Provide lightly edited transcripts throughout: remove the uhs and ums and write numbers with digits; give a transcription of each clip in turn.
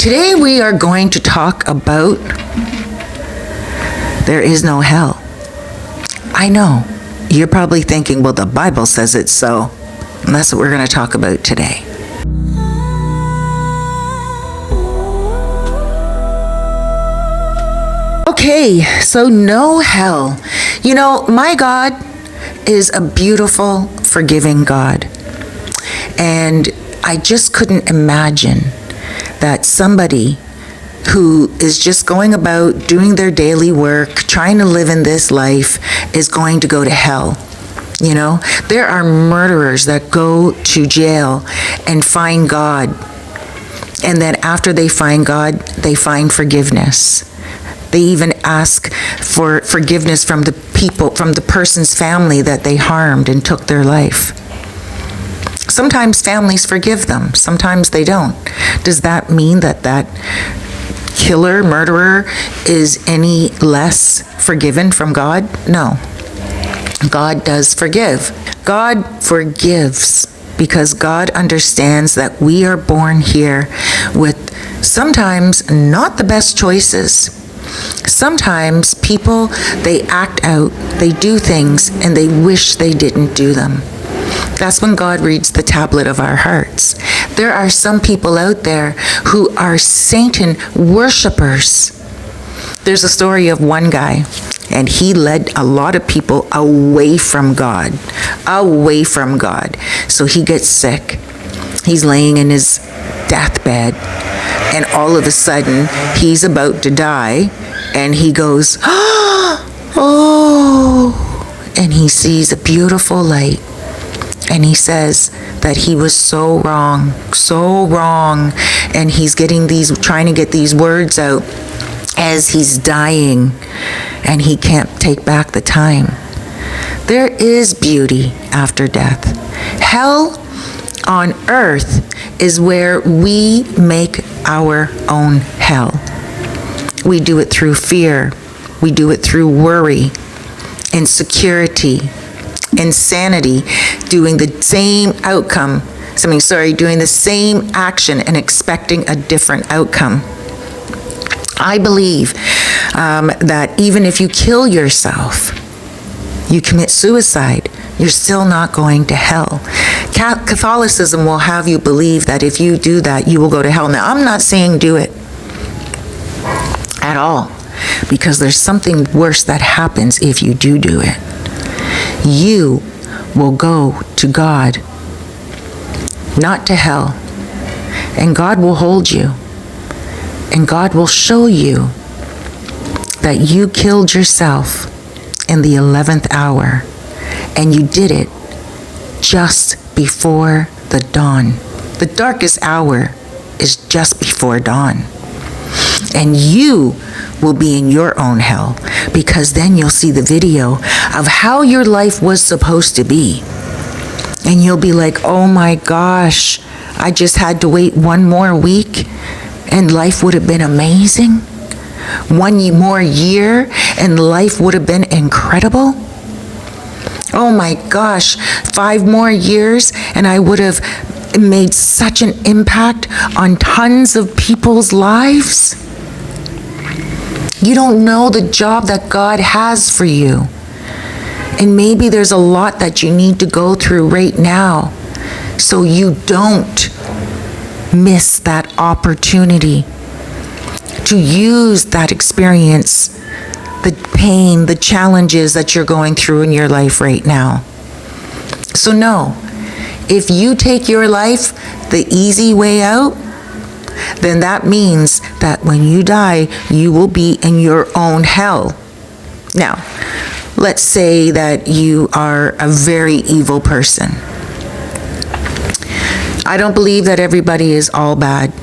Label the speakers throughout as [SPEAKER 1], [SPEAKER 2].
[SPEAKER 1] Today we are going to talk about there is no hell. I know, you're probably thinking, well, the Bible says it so. And that's what we're going to talk about today. Okay, so no hell. You know, my God is a beautiful, forgiving God. And I just couldn't imagine that somebody who is just going about doing their daily work, trying to live in this life, is going to go to hell. You know, there are murderers that go to jail and find God. And then after they find God, they find forgiveness. They even ask for forgiveness from the people, from the person's family that they harmed and took their life. Sometimes families forgive them, sometimes they don't. Does that mean that that killer, murderer is any less forgiven from God? No. God does forgive. God forgives because God understands that we are born here with sometimes not the best choices. Sometimes people, they act out, they do things, and they wish they didn't do them. That's when God reads the tablet of our hearts. There are some people out there who are Satan worshipers. There's a story of one guy, and he led a lot of people away from God. Away from God. So he gets sick. He's laying in his deathbed, and all of a sudden, he's about to die, and he goes, oh, and he sees a beautiful light. And he says that he was so wrong, and he's trying to get these words out as he's dying, and he can't take back the time. There is beauty after death. Hell on earth is where we make our own hell. We do it through fear. We do it through worry, insecurity, insanity, doing the same action and expecting a different outcome. I believe that even if you kill yourself, you commit suicide, you're still not going to hell. Catholicism will have you believe that if you do that, you will go to hell. Now, I'm not saying do it at all, because there's something worse that happens if you do it. You will go to God, not to hell. And God will hold you. And God will show you that you killed yourself in the 11th hour. And you did it just before the dawn. The darkest hour is just before dawn. And you will be in your own hell, because then you'll see the video of how your life was supposed to be. And you'll be like, oh my gosh, I just had to wait one more week and life would have been amazing. One more year and life would have been incredible. Oh my gosh, 5 more years and I would have made such an impact on tons of people's lives. You don't know the job that God has for you. And maybe there's a lot that you need to go through right now so you don't miss that opportunity to use that experience, the pain, the challenges that you're going through in your life right now. So no, if you take your life the easy way out, then that means that when you die, you will be in your own hell. Now, let's say that you are a very evil person. I don't believe that everybody is all bad.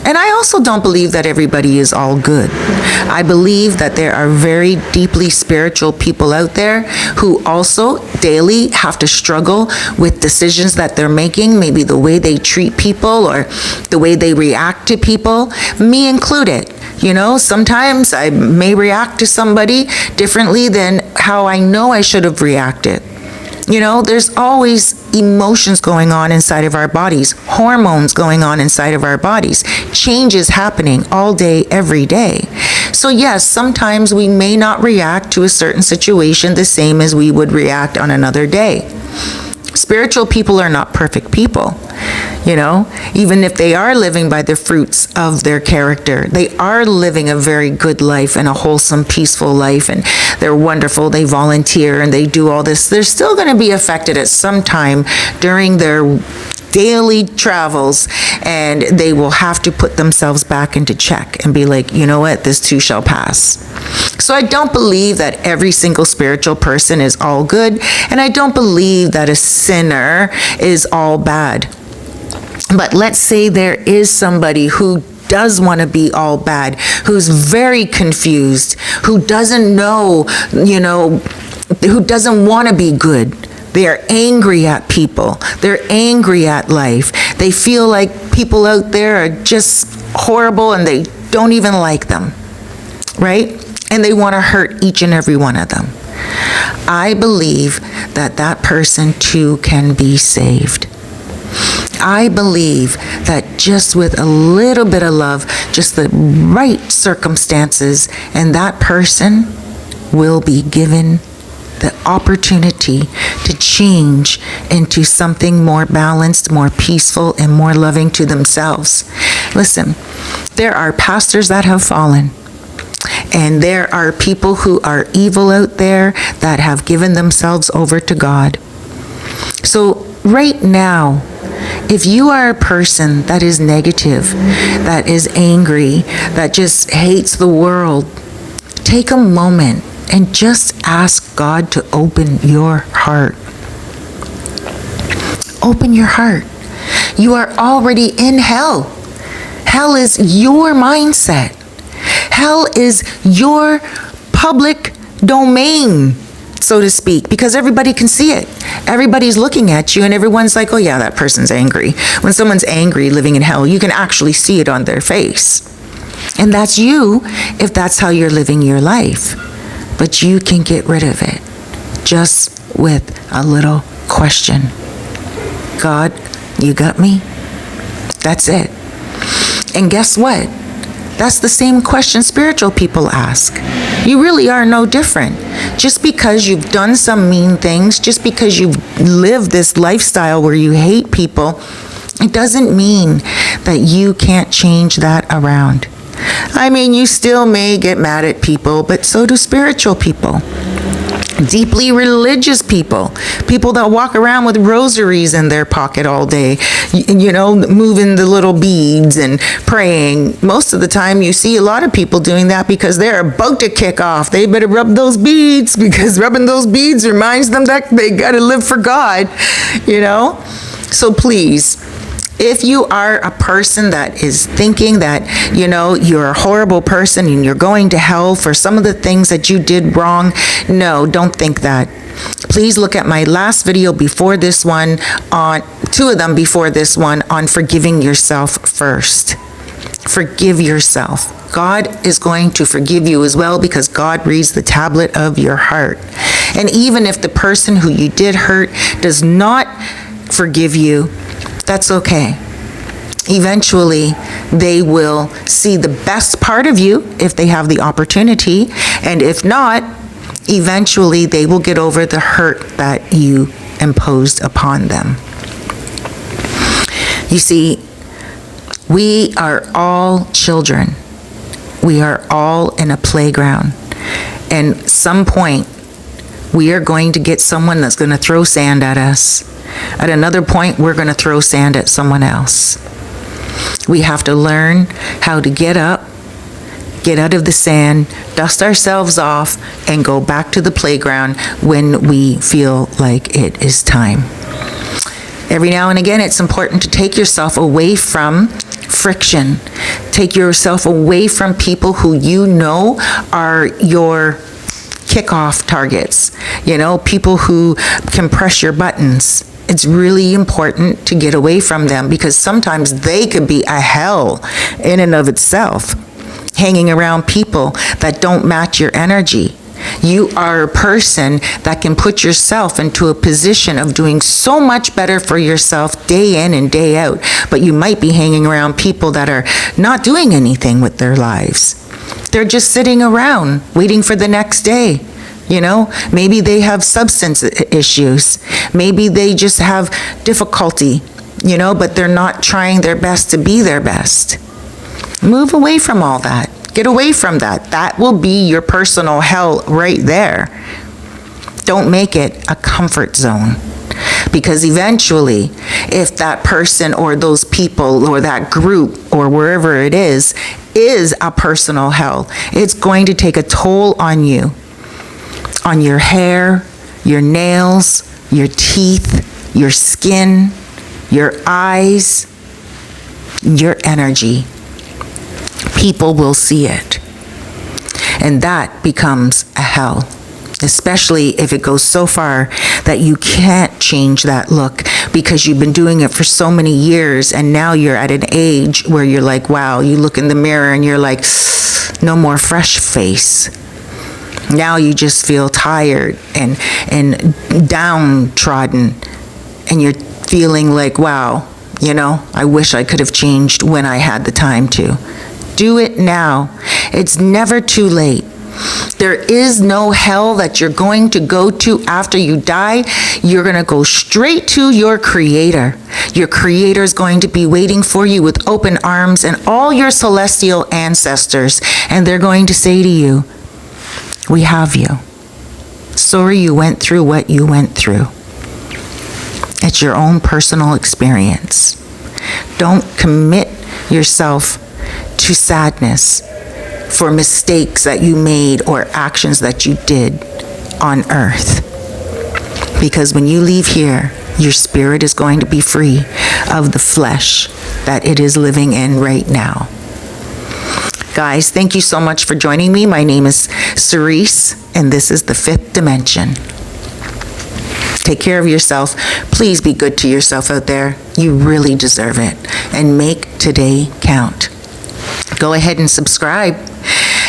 [SPEAKER 1] And I also don't believe that everybody is all good. I believe that there are very deeply spiritual people out there who also daily have to struggle with decisions that they're making, maybe the way they treat people or the way they react to people, me included. You know, sometimes I may react to somebody differently than how I know I should have reacted. You know, there's always emotions going on inside of our bodies, hormones going on inside of our bodies, changes happening all day, every day. So yes, sometimes we may not react to a certain situation the same as we would react on another day. Spiritual people are not perfect people, you know, even if they are living by the fruits of their character. They are living a very good life and a wholesome, peaceful life, and they're wonderful. They volunteer and they do all this. They're still going to be affected at some time during their daily travels, and they will have to put themselves back into check and be like, you know what, this too shall pass. So I don't believe that every single spiritual person is all good, and I don't believe that a sinner is all bad. But let's say there is somebody who does want to be all bad, who's very confused, who doesn't know, you know, who doesn't want to be good. They are angry at people. They're angry at life. They feel like people out there are just horrible and they don't even like them, right? And they want to hurt each and every one of them. I believe that that person too can be saved. I believe that just with a little bit of love, just the right circumstances, and that person will be given the opportunity to change into something more balanced, more peaceful, and more loving to themselves. Listen, there are pastors that have fallen, and there are people who are evil out there that have given themselves over to God. So right now, if you are a person that is negative, that is angry, that just hates the world, take a moment and just ask God to open your heart. Open your heart. You are already in hell. Hell is your mindset. Hell is your public domain, so to speak, because everybody can see it. Everybody's looking at you and everyone's like, oh yeah, that person's angry. When someone's angry living in hell, you can actually see it on their face. And that's you if that's how you're living your life. But you can get rid of it just with a little question. God, you got me? That's it. And guess what? That's the same question spiritual people ask. You really are no different. Just because you've done some mean things, just because you've lived this lifestyle where you hate people, it doesn't mean that you can't change that around. I mean, you still may get mad at people, but so do spiritual people. Deeply religious people, people that walk around with rosaries in their pocket all day, you know, moving the little beads and praying. Most of the time you see a lot of people doing that because they're about to kick off. They better rub those beads, because rubbing those beads reminds them that they got to live for God, you know? So please, if you are a person that is thinking that, you know, you're a horrible person and you're going to hell for some of the things that you did wrong, no, don't think that. Please look at my last video before this one, on two of them before this one, on forgiving yourself first. Forgive yourself. God is going to forgive you as well, because God reads the tablet of your heart. And even if the person who you did hurt does not forgive you, that's okay. Eventually, they will see the best part of you if they have the opportunity, and if not, eventually they will get over the hurt that you imposed upon them. You see, we are all children. We are all in a playground, and at some point, we are going to get someone that's going to throw sand at us. At another point, we're going to throw sand at someone else. We have to learn how to get up, get out of the sand, dust ourselves off, and go back to the playground when we feel like it is time. Every now and again, it's important to take yourself away from friction. Take yourself away from people who you know are your kickoff targets. You know, people who can press your buttons. It's really important to get away from them, because sometimes they could be a hell in and of itself. Hanging around people that don't match your energy. You are a person that can put yourself into a position of doing so much better for yourself day in and day out. But you might be hanging around people that are not doing anything with their lives. They're just sitting around waiting for the next day. You know, maybe they have substance issues. Maybe they just have difficulty, you know, but they're not trying their best to be their best. Move away from all that. Get away from that. That will be your personal hell right there. Don't make it a comfort zone. Because eventually, if that person or those people or that group or wherever it is a personal hell, it's going to take a toll on you, on your hair, your nails, your teeth, your skin, your eyes, your energy. People will see it. And that becomes a hell, especially if it goes so far that you can't change that look because you've been doing it for so many years, and now you're at an age where you're like, wow, you look in the mirror and you're like, no more fresh face. Now you just feel tired and downtrodden, and you're feeling like, wow, you know, I wish I could have changed when I had the time to. Do it now. It's never too late. There is no hell that you're going to go to after you die. You're going to go straight to your Creator. Your Creator is going to be waiting for you with open arms, and all your celestial ancestors, and they're going to say to you, we have you. Sorry you went through what you went through. It's your own personal experience. Don't commit yourself to sadness for mistakes that you made or actions that you did on earth. Because when you leave here, your spirit is going to be free of the flesh that it is living in right now. Guys, thank you so much for joining me. My name is Cerise, and this is the Fifth Dimension. Take care of yourself. Please be good to yourself out there. You really deserve it. And make today count. Go ahead and subscribe.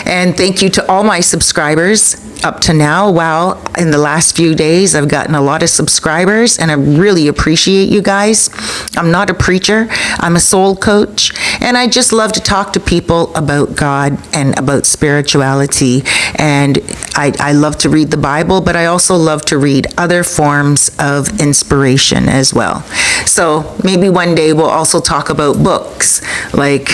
[SPEAKER 1] And thank you to all my subscribers up to now. Wow, in the last few days, I've gotten a lot of subscribers, and I really appreciate you guys. I'm not a preacher. I'm a soul coach, and I just love to talk to people about God and about spirituality. And I love to read the Bible, but I also love to read other forms of inspiration as well. So maybe one day we'll also talk about books, like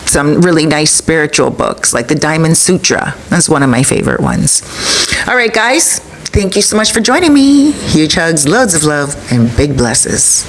[SPEAKER 1] some really nice spiritual books, like the Diamond Sutra. That's one of my favorite ones. All right, guys, thank you so much for joining me. Huge hugs, loads of love, and big blesses.